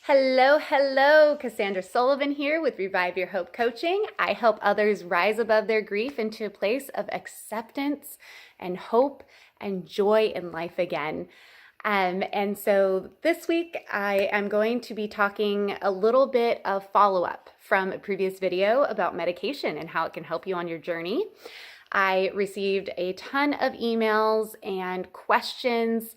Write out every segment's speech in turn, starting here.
Hello, hello. Cassandra Sullivan here with Revive Your Hope Coaching. I help others rise above their grief into a place of acceptance and hope and joy in life again. And so this week I am going to be talking a little bit of follow-up from a previous video about medication and how it can help you on your journey. I received a ton of emails and questions,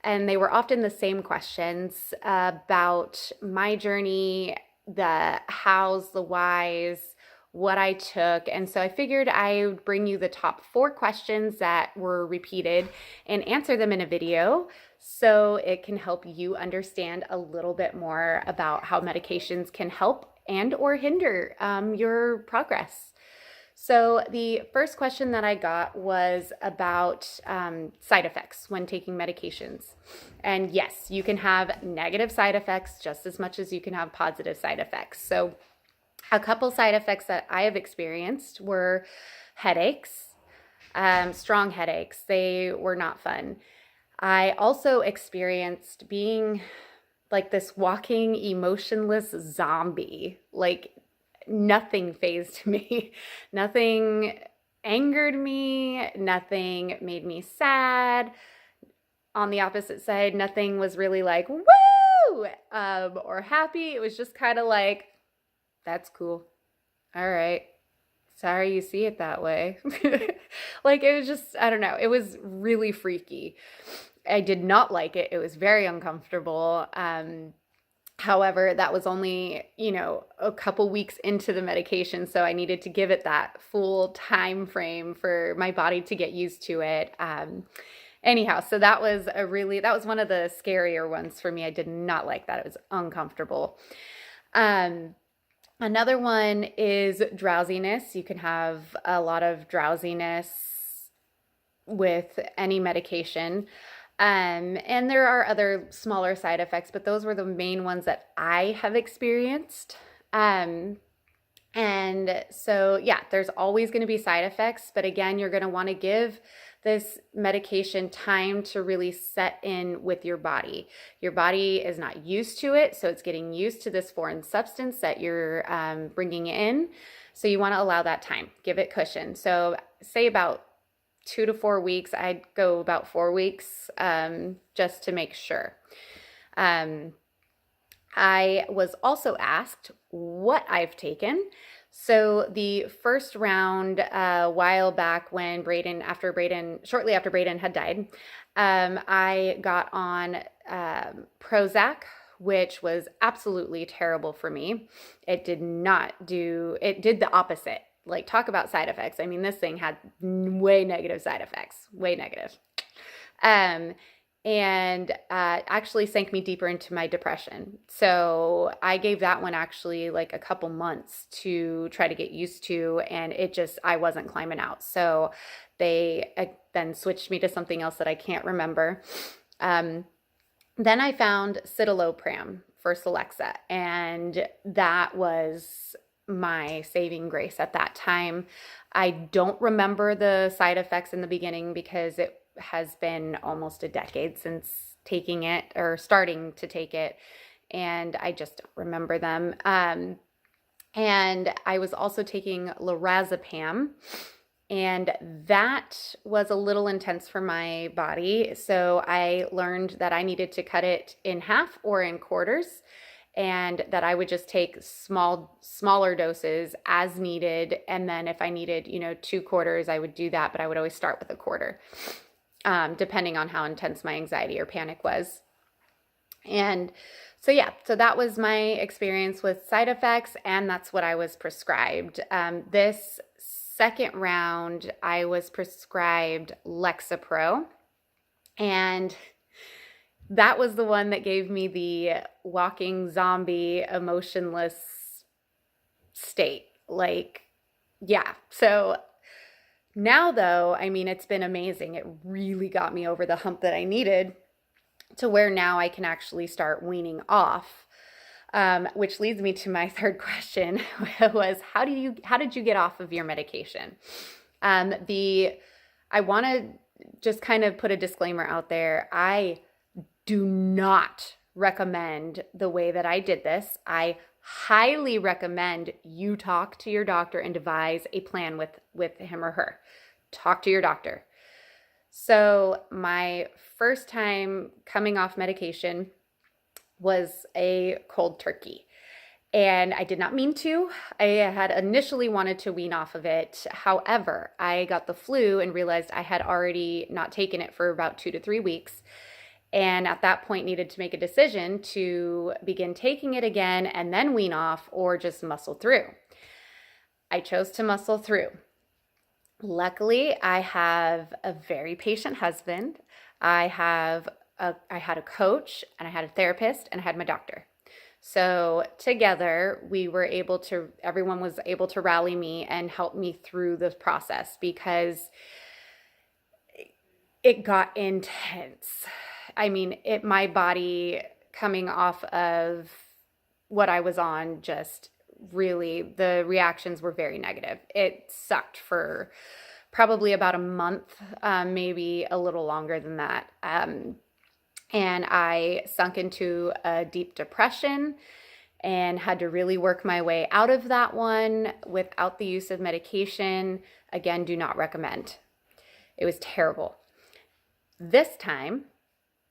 and they were often the same questions about my journey, the hows, the whys, what I took. And so I figured I would bring you the top 4 questions that were repeated and answer them in a video so it can help you understand a little bit more about how medications can help and or hinder your progress. So the first question that I got was about side effects when taking medications. And yes, you can have negative side effects just as much as you can have positive side effects. So a couple side effects that I have experienced were headaches, strong headaches. They were not fun. I also experienced being like this walking emotionless zombie. Like nothing fazed me. Nothing angered me. Nothing made me sad. On the opposite side, nothing was really like, woo, or happy. It was just kind of like, that's cool. All right. Sorry you see it that way. Like it was just, I don't know. It was really freaky. I did not like it. It was very uncomfortable. However, that was only, a couple weeks into the medication, so I needed to give it that full time frame for my body to get used to it. Anyhow, so that was one of the scarier ones for me. I did not like that. It was uncomfortable. Another one is drowsiness. You can have a lot of drowsiness with any medication. And there are other smaller side effects, but those were the main ones that I have experienced. And so, yeah, there's always going to be side effects, but again, you're going to want to give this medication time to really set in with your body. Your body is not used to it, so it's getting used to this foreign substance that you're bringing in. So you want to allow that time, give it cushion. So say about 2 to 4 weeks. I'd go about 4 weeks just to make sure. I was also asked what I've taken. So the first round a while back when shortly after Braden had died, I got on Prozac, which was absolutely terrible for me. It did the opposite. Like, talk about side effects. I mean, this thing had way negative side effects, way negative. And actually sank me deeper into my depression. So I gave that one actually like a couple months to try to get used to, and I wasn't climbing out. So they then switched me to something else that I can't remember. Then I found citalopram for Celexa, and that was my saving grace at that time. I don't remember the side effects in the beginning because it has been almost a decade since taking it or starting to take it, and I just don't remember them. And I was also taking lorazepam, and that was a little intense for my body. So I learned that I needed to cut it in half or in quarters, and that I would just take smaller doses as needed. And then if I needed, 2 quarters, I would do that, but I would always start with a quarter, depending on how intense my anxiety or panic was. And so, yeah, so that was my experience with side effects, and that's what I was prescribed. This second round, I was prescribed Lexapro, and that was the one that gave me the walking zombie emotionless state. Like, yeah. So now though, I mean, it's been amazing. It really got me over the hump that I needed to where now I can actually start weaning off. Which leads me to my third question was, how did you get off of your medication? I want to just kind of put a disclaimer out there. I do not recommend the way that I did this. I highly recommend you talk to your doctor and devise a plan with him or her. Talk to your doctor. So my first time coming off medication was a cold turkey. And I did not mean to. I had initially wanted to wean off of it. However, I got the flu and realized I had already not taken it for about 2 to 3 weeks. And at that point needed to make a decision to begin taking it again and then wean off or just muscle through. I chose to muscle through. Luckily, I have a very patient husband. I had a coach, and I had a therapist, and I had my doctor. So together, everyone was able to rally me and help me through this process because it got intense. I mean, my body coming off of what I was on, just really, the reactions were very negative. It sucked for probably about a month, maybe a little longer than that. And I sunk into a deep depression and had to really work my way out of that one without the use of medication. Again, do not recommend. It was terrible. This time,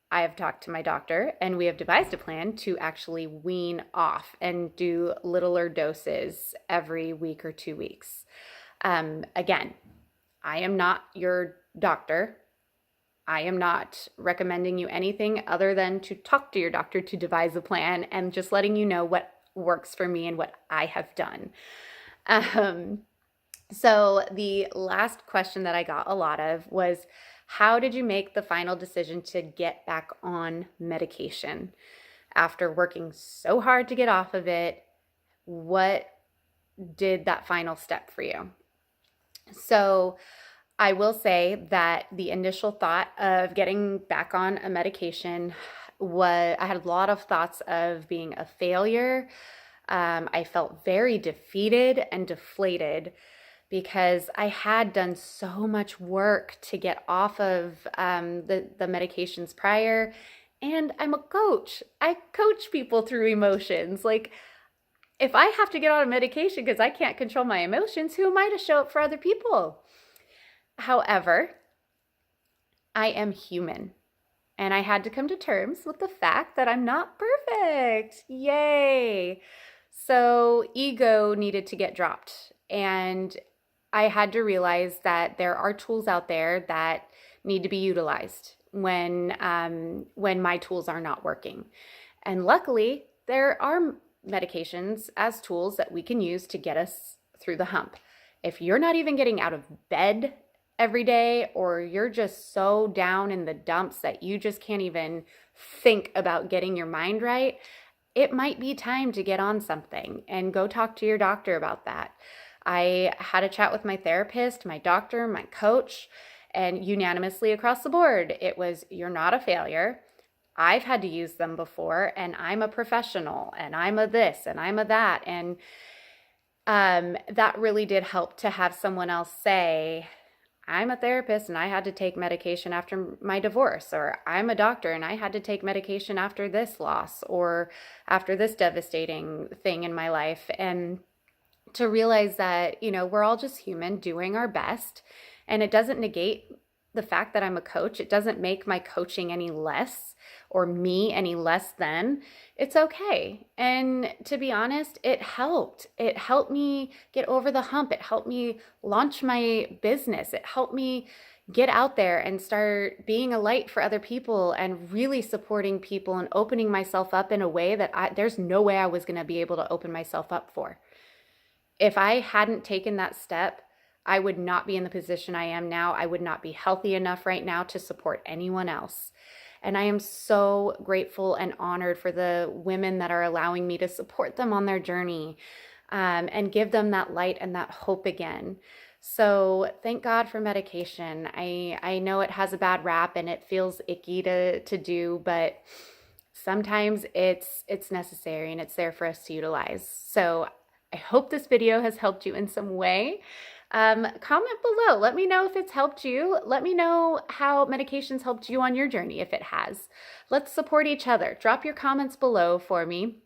I have talked to my doctor and we have devised a plan to actually wean off and do littler doses every week or 2 weeks. Again, I am not your doctor. I am not recommending you anything other than to talk to your doctor to devise a plan and just letting you know what works for me and what I have done. So the last question that I got a lot of was, how did you make the final decision to get back on medication? After working so hard to get off of it, what did that final step for you? So I will say that the initial thought of getting back on a medication I had a lot of thoughts of being a failure. I felt very defeated and deflated because I had done so much work to get off of the medications prior. And I'm a coach. I coach people through emotions. Like, if I have to get on a medication because I can't control my emotions, who am I to show up for other people? However, I am human. And I had to come to terms with the fact that I'm not perfect. Yay! So ego needed to get dropped. And I had to realize that there are tools out there that need to be utilized when my tools are not working. And luckily, there are medications as tools that we can use to get us through the hump. If you're not even getting out of bed every day, or you're just so down in the dumps that you just can't even think about getting your mind right, it might be time to get on something and go talk to your doctor about that. I had a chat with my therapist, my doctor, my coach, and unanimously across the board, it was, you're not a failure. I've had to use them before, and I'm a professional, and I'm a this, and I'm a that. And that really did help to have someone else say, I'm a therapist and I had to take medication after my divorce, or I'm a doctor and I had to take medication after this loss or after this devastating thing in my life. And to realize that, we're all just human doing our best, and it doesn't negate the fact that I'm a coach. It doesn't make my coaching any less or me any less than. It's okay. And to be honest, it helped. It helped me get over the hump. It helped me launch my business. It helped me get out there and start being a light for other people and really supporting people and opening myself up in a way that there's no way I was going to be able to open myself up for. If I hadn't taken that step, I would not be in the position I am now. I would not be healthy enough right now to support anyone else. And I am so grateful and honored for the women that are allowing me to support them on their journey and give them that light and that hope again. So thank God for medication. I know it has a bad rap and it feels icky to do, but sometimes it's necessary and it's there for us to utilize. So I hope this video has helped you in some way. Comment below. Let me know if it's helped you. Let me know how medications helped you on your journey, if it has. Let's support each other. Drop your comments below for me.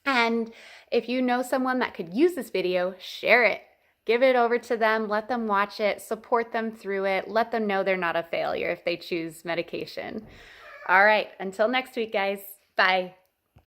And if you know someone that could use this video, share it. Give it over to them. Let them watch it. Support them through it. Let them know they're not a failure if they choose medication. All right. Until next week, guys. Bye.